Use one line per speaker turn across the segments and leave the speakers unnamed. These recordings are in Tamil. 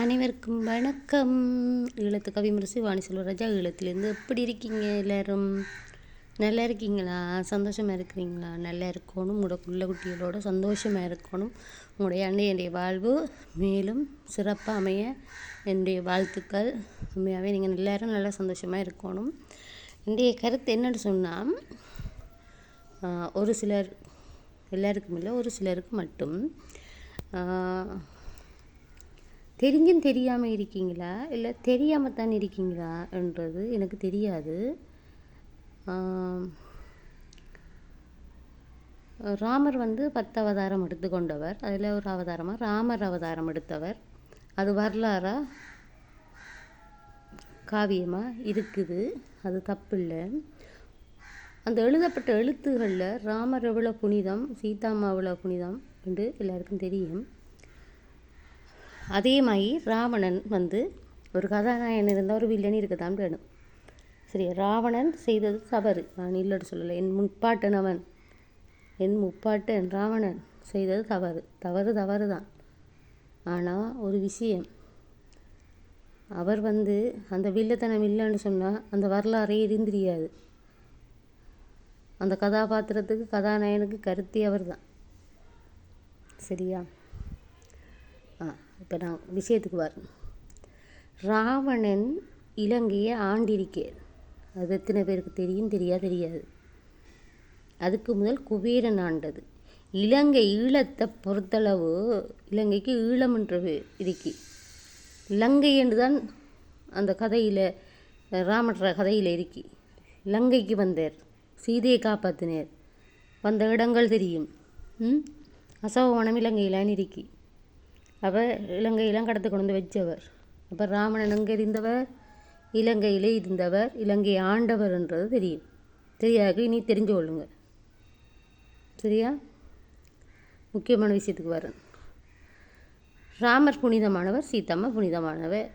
அனைவருக்கும் வணக்கம். ஈழத்து கவிமரசி வாணி செல்வராஜா ஈழத்திலேருந்து. எப்படி இருக்கீங்க எல்லோரும்? நல்லா இருக்கீங்களா? சந்தோஷமாக இருக்கிறீங்களா? நல்லா இருக்கணும். உங்களோட பிள்ளை குட்டிகளோட சந்தோஷமாக இருக்கணும். உங்களுடைய என்னுடைய வாழ்வு மேலும் சிறப்பாக அமைய என்னுடைய வாழ்த்துக்கள். உண்மையாகவே நீங்கள் எல்லோரும் நல்லா சந்தோஷமாக இருக்கணும். என்னுடைய கருத்து என்னென்னு சொன்னால், ஒரு சிலர், எல்லாருக்கும் இல்லை, ஒரு சிலருக்கு மட்டும் தெரிஞ்சும் தெரியாமல் இருக்கீங்களா, இல்லை தெரியாமல் தான் இருக்கீங்களா என்றது எனக்கு தெரியாது. ராமர் 10 அவதாரம் எடுத்துக்கொண்டவர். அதில் ஒரு அவதாரமாக ராமர் அவதாரம் எடுத்தவர். அது வரலாறாக காவியமாக இருக்குது. அது தப்பில்லை. அந்த எழுதப்பட்ட எழுத்துகளில் ராமர் எவ்வளோ புனிதம், சீதாம்மா எவ்வளோ புனிதம் என்று எல்லாருக்கும் தெரியும். அதே மாதிரி ராவணன் ஒரு கதாநாயகன் இருந்தால் ஒரு வில்லன் இருக்க தான் வேணும். சரி, ராவணன் செய்தது தவறு, நான் இல்லைன்னு சொல்லலை. என் முப்பாட்டன் ராவணன் செய்தது தவறு தான். ஆனால் ஒரு விஷயம், அவர் அந்த வில்லத்தனம் இல்லைன்னு சொன்னால் அந்த வரலாறே தெரியாது. அந்த கதாபாத்திரத்துக்கு, கதாநாயகனுக்கு கருத்தே அவர் தான். சரியா? இப்போ நான் விஷயத்துக்கு வரேன். ராவணன் இலங்கையை ஆண்டிருக்கார். அது எத்தனை பேருக்கு தெரியும், தெரியாது. அதுக்கு முதல் குபேரன் ஆண்டது. ஈழத்தை பொறுத்தளவு இலங்கைக்கு ஈழம் என்று இருக்கு. இலங்கை என்று தான் அந்த கதையில், ராமன்ற கதையில் இருக்கு. இலங்கைக்கு வந்தார், சீதையை காப்பாற்றினார். வந்த இடங்கள் தெரியும். அசோகவனம் இலங்கையிலான்னு இருக்கு. அவர் இலங்கையெல்லாம் கடத்து கொண்டு வச்சவர். அப்போ ராவணன் எங்கே இருந்தவர்? இலங்கையிலே இருந்தவர், இலங்கையை ஆண்டவர்ன்றது தெரியும். தெரியாது, இனி தெரிஞ்சு கொள்ளுங்க. சரியா? முக்கியமான விஷயத்துக்கு வரேன். ராமர் புனிதமானவர், சீதாம்மா புனிதமானவர்,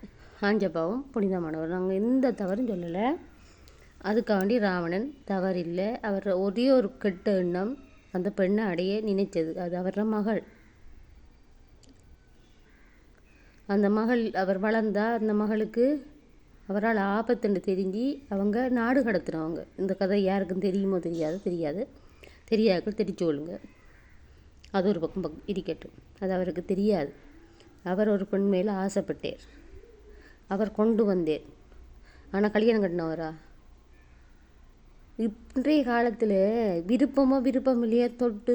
ஆஞ்சப்பாவும் புனிதமானவர். நாங்கள் எந்த தவறும் சொல்லலை. அதுக்காண்டி ராவணன் தவறில்லை. அவர் ஒரே ஒரு கெட்ட எண்ணம் அந்த பெண்ணை அடைய நினைத்தது. அது அவர மகள். அந்த மகள், அவர் வளர்ந்தா அந்த மகளுக்கு அவரால் ஆபத்துன்னு தெரிஞ்சு அவங்க நாடு கடத்துனவங்க. இந்த கதை யாருக்கும் தெரியுமோ தெரியாது. தெரியாதுக்கு தெரிஞ்சு கொள்ளுங்க. அது ஒரு பக்கம் இருக்கட்டும். அது அவருக்கு தெரியாது. அவர் ஒரு பெண் மேலே ஆசைப்பட்டார். அவர் கொண்டு வந்தார். ஆனால் கல்யாணம் கட்டினவரா? இன்றைய காலத்தில் விருப்பம் இல்லையா தொட்டு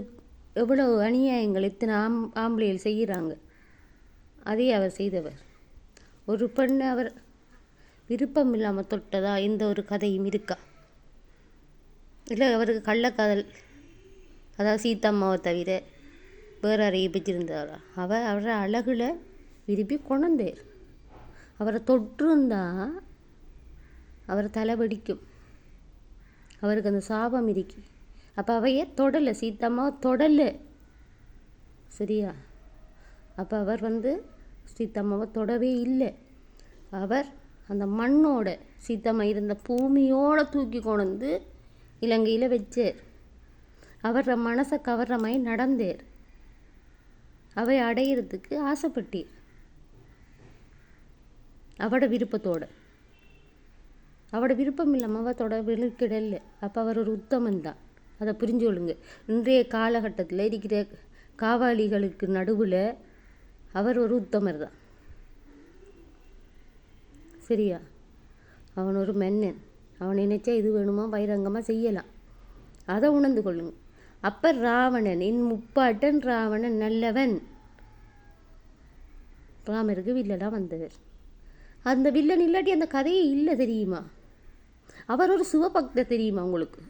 எவ்வளோ அநியாயங்கள் இத்தனை ஆம்பளைகள் செய்கிறாங்க. அதே அவர் செய்தவர். ஒரு பெண்ணை அவர் விருப்பம் இல்லாமல் தொட்டதா எந்த ஒரு கதையும் இருக்கா? இல்லை அவருக்கு கள்ளக்காதல், அதாவது சீதாம்மாவை தவிர வேறு யாரையும் பிடிச்சிருந்தாரா? அவரை அழகில் விரும்பி கொண்டார். அவரை தொட்டிருந்தா அவரை தலை வெடிக்கும். அவருக்கு அந்த சாபம் இருக்கு. அப்போ அவையே தொடலை, சீதாம்மாவை தொடலை. சரியா? அப்போ அவர் சீதாம்மாவை தொடவே இல்லை. அவர் அந்த மண்ணோட, சீதாம்மா இருந்த பூமியோடு தூக்கி கொண்டு இலங்கையில் வச்சார். அவர மனசை கவர்ற மாதிரி நடந்தார். அவை அடையிறதுக்கு ஆசைப்பட்டார், அவட விருப்பத்தோடு. அவட விருப்பம் இல்லாமல் அவள் தொட விழுக்கிடல. அப்போ அவர் ஒரு உத்தமன்தான். அதை புரிஞ்சு கொள்ளுங்க. இன்றைய காலகட்டத்தில் இருக்கிற காவாளிகளுக்கு நடுவில் அவர் ஒரு உத்தமர் தான். சரியா? அவன் ஒரு மன்னன். அவன் நினைச்சா இது வேணுமா பகிரங்கமாக செய்யலாம். அதை உணர்ந்து கொள்ளுங்க. அப்போ ராவணன், என் முப்பாட்டன் ராவணன் நல்லவன். ராமருக்கு வில்லனாக வந்தவர். அந்த வில்லன் இல்லாட்டி அந்த கதையே இல்லை, தெரியுமா? அவர் ஒரு சிவபக்தர், தெரியுமா உங்களுக்கு?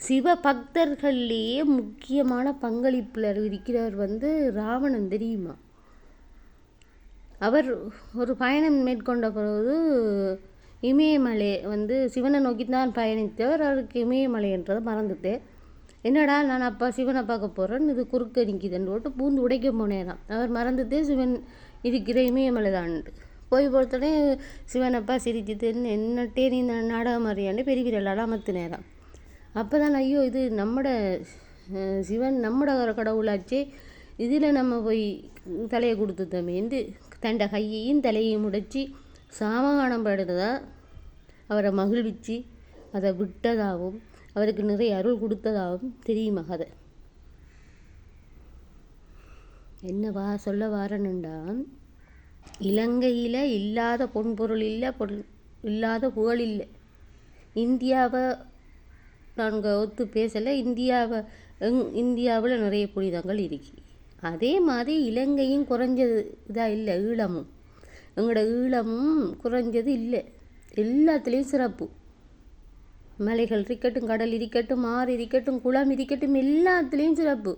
சிவபக்தர்கள்லேயே முக்கியமான பங்களிப்பில் இருக்கிறவர் ராவணன், தெரியுமா? அவர் ஒரு பயணம் மேற்கொண்ட பிறகு இமயமலை சிவனை நோக்கி தான் பயணித்தவர். அவருக்கு இமயமலை என்றதை மறந்துட்டு, என்னடா நான் அப்பா சிவனை பார்க்க போகிறேன்னு இது குறுக்க நிற்கிதுன்னு போட்டு பூந்து உடைக்க போனேராம். அவர் மறந்துட்டு சிவன் இருக்கிற இமயமலை தான்ட்டு போய் பொறுத்தோடனே சிவனப்பா சிரிச்சுட்டு, என்னட்டே நீ நாடகம் அறியாண்டு பெரிய விரலால் அமர்த்தினேராம். அப்போ தான் ஐயோ இது நம்மட சிவன் நம்மட கடவுளாச்சே, இதில் நம்ம போய் தலையை கொடுத்துட்டோமேந்து தண்டை கையையும் தலையையும் உடைச்சி சாமகானம் படுறதா அவரை மகிழ்விச்சு அதை விட்டதாகவும் அவருக்கு நிறைய அருள் கொடுத்ததாகவும் தெரியுமா கதை. என்னவா சொல்ல வாரனுண்டா, இலங்கையில் இல்லாத பொன்பொருள் இல்லை, இல்லாத புகழ் இல்லை. இந்தியாவை நாங்கள் ஒத்து பேசலை. இந்தியாவில் நிறைய புனிதங்கள் இருக்கு. அதே மாதிரி இலங்கையும் குறைஞ்சது இதாக இல்லை. ஈழமும் எங்களோட ஈழமும் குறைஞ்சது இல்லை. எல்லாத்துலேயும் சிறப்பு. மலைகள் இருக்கட்டும், கடல் இருக்கட்டும், ஆறு இருக்கட்டும், குளம் இருக்கட்டும், எல்லாத்துலேயும் சிறப்பு.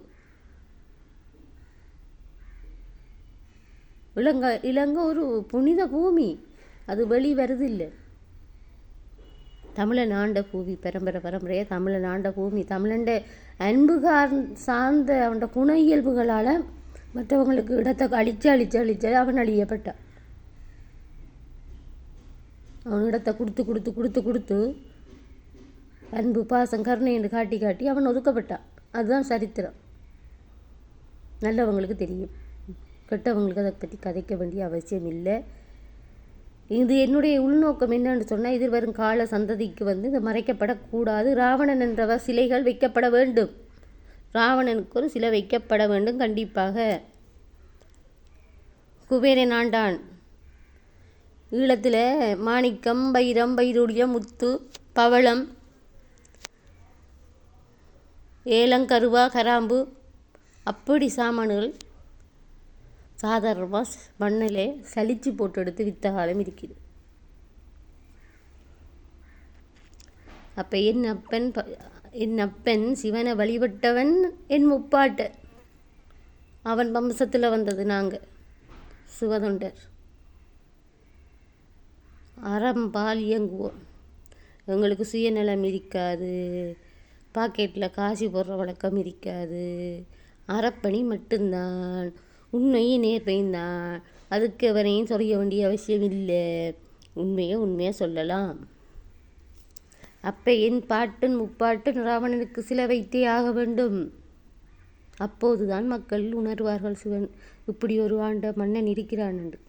இலங்கை ஒரு புனித பூமி. அது வெளி வருது இல்லை. தமிழன் ஆண்ட பூமி, பரம்பரையாக தமிழன் ஆண்ட பூமி. தமிழண்ட அன்புகார் சார்ந்த அவனோட குண இயல்புகளால் மற்றவங்களுக்கு இடத்தை அழிச்சு அவன் அழியப்பட்டான். அவன் இடத்தை கொடுத்து அன்பு பாசம் கருணை என்று காட்டி அவன் ஒதுக்கப்பட்டான். அதுதான் சரித்திரம். நல்லவங்களுக்கு தெரியும், கெட்டவங்களுக்கு அதை பற்றி கதைக்க வேண்டிய அவசியம் இல்லை. இது என்னுடைய உள்நோக்கம் என்னன்னு சொன்னால், எதிர்வரும் கால சந்ததிக்கு இது மறைக்கப்படக்கூடாது. ராவணன் என்றவர் சிலைகள் வைக்கப்பட வேண்டும். ராவணனுக்கு ஒரு சிலை வைக்கப்பட வேண்டும் கண்டிப்பாக. குபேரன் ஆண்டான். ஈழத்தில் மாணிக்கம், வைரம், வைரூடியம், முத்து, பவளம், ஏலங்கருவா, கராம்பு அப்படி சாமான்கள் சாதாரணமாக மண்ணில் சலிச்சு போட்டு எடுத்து வித்த காலம் இருக்குது. அப்போ என் அப்பன் சிவனை வழிபட்டவன் என் முப்பாட்ட. அவன் வம்சத்தில் வந்தது நாங்கள் சிவதொண்டர். அறம்பால் இயங்குவோம். எங்களுக்கு சுயநலம் இருக்காது. பாக்கெட்டில் காசு போடுற வழக்கம் இருக்காது. அறப்பணி மட்டும்தான். உண்மையும் நேர்மையும் தான். அதுக்கு அவரையும் சொல்ல வேண்டிய அவசியம் இல்லை. உண்மையாக சொல்லலாம். அப்போ என் பாட்டன் முப்பாட்டன் ராவணனுக்கு சிலை வைத்தே ஆக வேண்டும். அப்போதுதான் மக்கள் உணர்வார்கள் சிவன் இப்படி ஒரு ஆண்ட மன்னன் இருக்கிறான் என்று.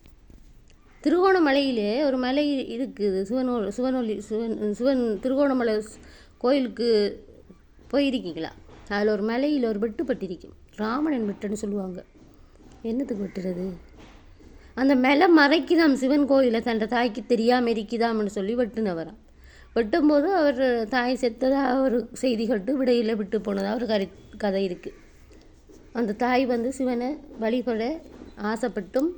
திருகோணமலையில் ஒரு மலை இருக்குது. சிவன் திருகோணமலை கோயிலுக்கு போயிருக்கீங்களா? அதில் ஒரு மலையில் ஒரு வெட்டுப்பட்டிருக்கும். ராவணன் வெட்டுன்னு சொல்லுவாங்க. என்னத்துக்கு வெட்டுறது? அந்த மலை மறைக்குதாம் சிவன் கோயிலை. தன் தாய்க்கு தெரியாமல் இருக்குதாம்னு சொல்லி வெட்டுனவராம். வெட்டும்போது அவர் தாய் செத்ததாக ஒரு செய்தி கட்டு விடையில் விட்டு போனதாக ஒரு கதை இருக்குது. அந்த தாய் சிவனை வழிபட ஆசைப்பட்டும்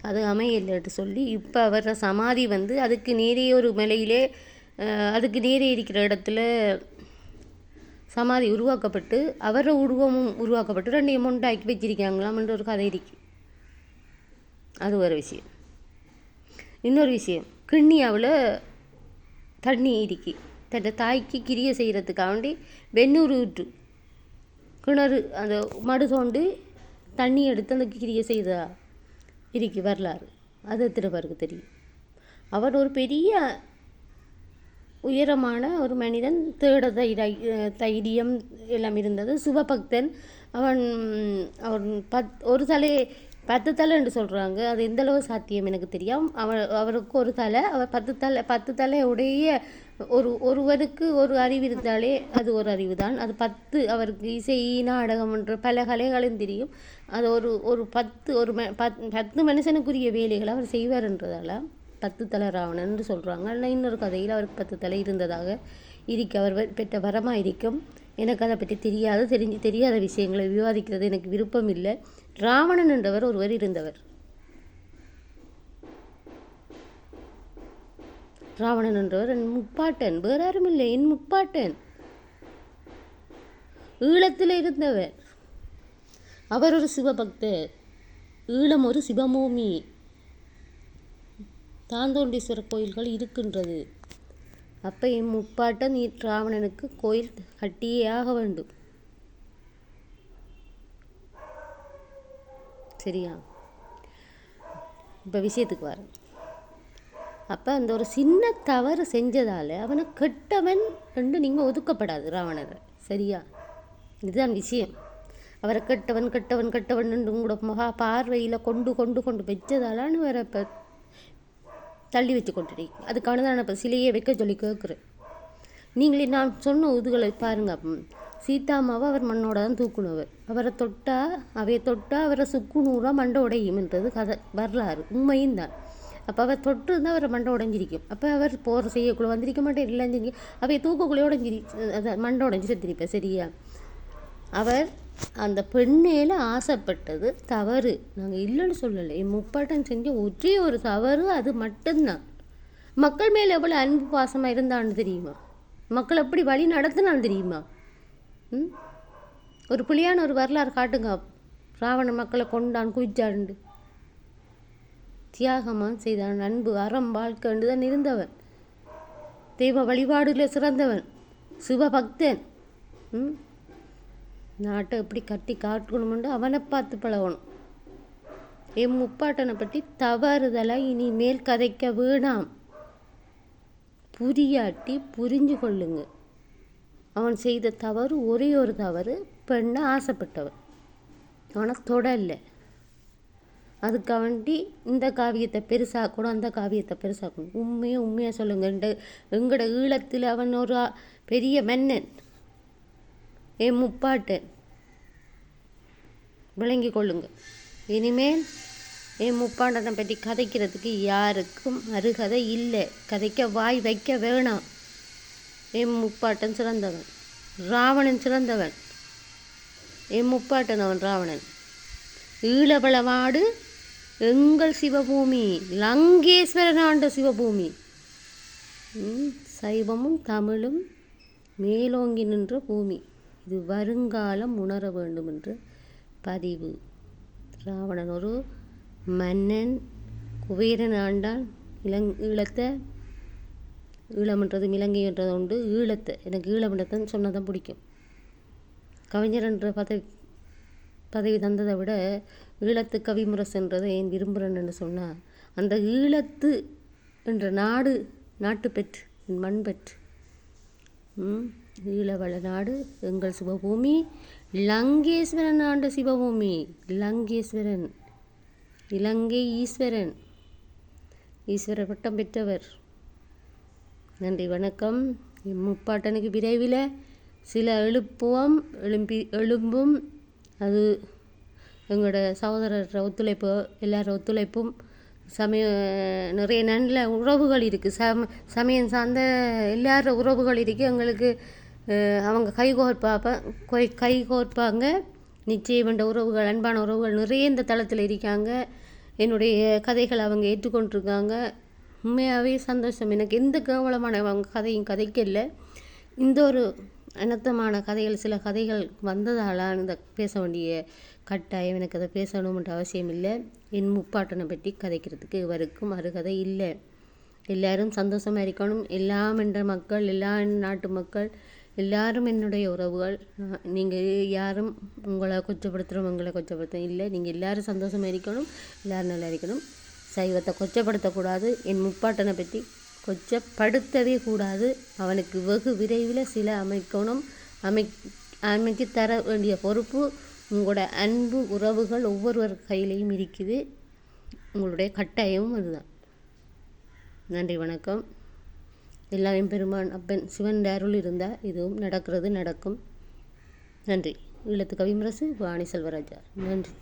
அது அமையலைட்டு சொல்லி இப்போ அவர் சமாதி அதுக்கு நேரே ஒரு மலையிலே அதுக்கு நேரே இருக்கிற இடத்துல சமாதி உருவாக்கப்பட்டு அவரை உருவமும் உருவாக்கப்பட்டு ரெண்டையும் உண்டாக்கி வச்சிருக்காங்களாம்ன்ற ஒரு கதை இருக்கு. அது ஒரு விஷயம். இன்னொரு விஷயம், கிண்ணியாவில் தண்ணி இருக்கு. தன் தாய்க்கு கிரியை செய்கிறதுக்காண்டி வெண்ணூறு விட்டு கிணறு அந்த மடு தோண்டு தண்ணி எடுத்து அந்த கிரியை செய்தா இருக்கு வரலாறு. அது எத்தனை பேருக்கு தெரியும்? அவர் ஒரு பெரிய உயரமான ஒரு மனிதன். தேட தைரியம் எல்லாம் இருந்தது. சிவபக்தன். அவன் ஒரு தலை 10 தலை என்று சொல்கிறாங்க. அது எந்தளவு சாத்தியம் எனக்கு தெரியும். அவருக்கு ஒரு தலை. அவர் 10 தலை உடைய ஒருவருக்கு ஒரு அறிவு இருந்தாலே அது ஒரு அறிவு தான். அது 10 அவருக்கு இசை நாடகம் என்ற பல கலைகளும் தெரியும். அது ஒரு 10 மனுஷனுக்குரிய வேலைகளை அவர் செய்வார் என்றதால் 10 தலை ராவணன் என்று சொல்கிறாங்க. ஆனால் இன்னொரு கதையில் அவருக்கு 10 தலை இருந்ததாக இருக்கு. அவர் பெற்ற வரமாக இருக்கும். எனக்கு அதை பற்றி தெரியாத விஷயங்களை விவாதிக்கிறது எனக்கு விருப்பம் இல்லை. ராவணன் என்றவர் ஒருவர் இருந்தவர். ராவணன் என்றவர் என் முப்பாட்டன், வேறு யாரும் இல்லை, என் முப்பாட்டன். ஈழத்தில் இருந்தவர். அவர் ஒரு சிவபக்தர். ஈழம் ஒரு சிவபூமி. தாந்தோண்டீஸ்வரர் கோயில்கள் இருக்கின்றது. அப்போ என் முப்பாட்டன் ராவணனுக்கு கோயில் கட்டியே ஆக வேண்டும். சரியா? இப்போ விஷயத்துக்கு வரேன். அப்போ அந்த ஒரு சின்ன தவறு செஞ்சதால் அவனை கெட்டவன் என்று நீங்கள் ஒதுக்கப்படாது ராவணரை. சரியா? இதுதான் விஷயம். அவரை கெட்டவன் கெட்டவன் கெட்டவன் கூட மகா பார்வையில் கொண்டு கொண்டு கொண்டு வச்சதாலான்னு வேற இப்போ தள்ளி வச்சு கொண்டுட்டீங்க. அதுக்கான தான் நான் இப்போ சிலையே வைக்க சொல்லி கேட்குறேன். நீங்களே நான் சொன்ன இதுகளை பாருங்கள். சீதாமாவை அவர் மண்ணோட தான் தூக்குனவர். அவரை தொட்டால் அவையை தொட்டால் அவரை சுக்குநூறாக மண்டை உடையும்ன்றது கதை வரலாறு, உண்மையும் தான். அப்போ அவர் தொட்டு இருந்தால் அவரை மண்டை உடஞ்சிருக்கும். அப்போ அவர் போகிற செய்யக்குள்ளே வந்திருக்க மாட்டேன், இல்லைஞ்சிங்க அவையை தூக்கக்குள்ளே உடஞ்சிரி அதை மண்டை உடஞ்சி செத்துருப்பேன். சரியா? அவர் அந்த பெண்ணேல ஆசைப்பட்டது தவறு, நாங்கள் இல்லைன்னு சொல்லலை. என் முப்பாட்டன் செஞ்ச ஒரே ஒரு தவறு அது மட்டும்தான். மக்கள் மேலே எவ்வளோ அன்பு பாசமாக இருந்தான்னு தெரியுமா? மக்கள் எப்படி வழி நடத்தினான்னு தெரியுமா? ஒரு புலியான ஒரு வரலாறு காட்டுங்க. ராவணன் மக்களை கொண்டான், குவிச்சாண்டு, தியாகமாக செய்தான், அன்பு அறம் வாழ்க்கைண்டு தான் இருந்தவன், தெய்வ வழிபாடுல சிறந்தவன், சிவபக்தன். நாட்டை எப்படி கட்டி காட்டணுமென்று அவனை பார்த்து பழகணும். என் முப்பாட்டனை பற்றி தவறுதலாக இனிமேல் கதைக்க வேணாம். புரியாட்டி புரிஞ்சு கொள்ளுங்க. அவன் செய்த தவறு ஒரே ஒரு தவறு, பெண்ணை ஆசைப்பட்டவன், ஆனால் தொடலை. அதுக்காண்டி இந்த காவியத்தை பெருசாக்கணும், அந்த காவியத்தை பெருசாக்கணும். உண்மையாக சொல்லுங்க. எங்களோட ஈழத்தில் அவன் ஒரு பெரிய மன்னன், என் முப்பாட்டன், விளங்கி கொள்ளுங்க. இனிமேல் என் முப்பாட்டனை பற்றி கதைக்கிறதுக்கு யாருக்கும் அருகதை இல்லை. கதைக்க வாய் வைக்க வேணாம். என் முப்பாட்டன் சிறந்தவன், ராவணன் சிறந்தவன். என் முப்பாட்டன் அவன் ராவணன். ஈழவளநாடு எங்கள் சிவபூமி, லங்கேஸ்வரன் ஆண்ட சிவபூமி. சைவமும் தமிழும் மேலோங்கி நின்ற பூமி. இது வருங்காலம் உணர வேண்டும் என்று பதிவு. ராவணன் ஒரு மன்னன், குபேரன் ஆண்டான் ஈழத்தை. ஈழம்ன்றது இலங்கைன்றது உண்டு. ஈழத்தை எனக்கு ஈழம்ன்றதை சொன்னதான் பிடிக்கும். கவிஞர்ன்ற பதவி தந்ததை விட ஈழத்து கவிமுரசுன்றதை ஏன் விரும்புகிறேன்னு சொன்னால், அந்த ஈழத்து என்ற நாட்டுப்பற்று, மண்பற்று. ஈழவள நாடு எங்கள் சிவபூமி, லங்கேஸ்வரன் ஆண்ட சிவபூமி. லங்கேஸ்வரன், இலங்கை ஈஸ்வரன், ஈஸ்வரர் பட்டம் பெற்றவர். நன்றி, வணக்கம். முப்பாட்டனுக்கு விரைவில் சில எழும்பும். அது எங்களோட சகோதரர் ஒத்துழைப்பு, எல்லாரோட ஒத்துழைப்பும், நிறைய நல்ல உறவுகள் இருக்குது, சமயம் சார்ந்த எல்லார உறவுகள் இருக்குது எங்களுக்கு. அவங்க கைகோர்ப்பாங்க. நிச்சயம் என்ற உறவுகள், அன்பான உறவுகள் நிறைய இந்த தளத்தில் இருக்காங்க. என்னுடைய கதைகளை அவங்க ஏற்றுக்கொண்டிருக்காங்க. உண்மையாகவே சந்தோஷம். எனக்கு எந்த கேவலமான அவங்க கதையும் கதைக்கல. இந்த ஒரு அனர்த்தமான கதைகள், சில கதைகள் வந்ததால் இந்த பேச வேண்டிய கட்டாயம் எனக்கு அதை பேசணும்ன்ற அவசியம் இல்லை. என் முப்பாட்டனை பற்றி கதைக்கிறதுக்கு இவருக்கும் அருகதை இல்லை. எல்லாரும் சந்தோஷமாக இருக்கணும். எல்லாம் என்ற மக்கள், எல்லா நாட்டு மக்கள் எல்லாரும் என்னுடைய உறவுகள். நீங்கள் யாரும் உங்களை கொச்சப்படுத்துகிறோம் இல்லை. நீங்கள் எல்லோரும் சந்தோஷமாக இருக்கணும், எல்லோரும் நல்லா இருக்கணும். சைவத்தை கொச்சப்படுத்தக்கூடாது. என் முப்பாட்டனை பற்றி கொச்சப்படுத்தவே கூடாது. அவனுக்கு வெகு விரைவில் சில அமைக்கு தர வேண்டிய பொறுப்பு உங்களோட அன்பு உறவுகள் ஒவ்வொருவர் கையிலையும் இருக்குது. உங்களுடைய கட்டாயமும் அதுதான். நன்றி, வணக்கம். எல்லாரும் பெருமான் அப்பன் சிவன் அருள் இருந்தால் இதுவும் நடக்கும். நன்றி. ஈழத்து கவிமுரசு வாணி செல்வராஜா. நன்றி.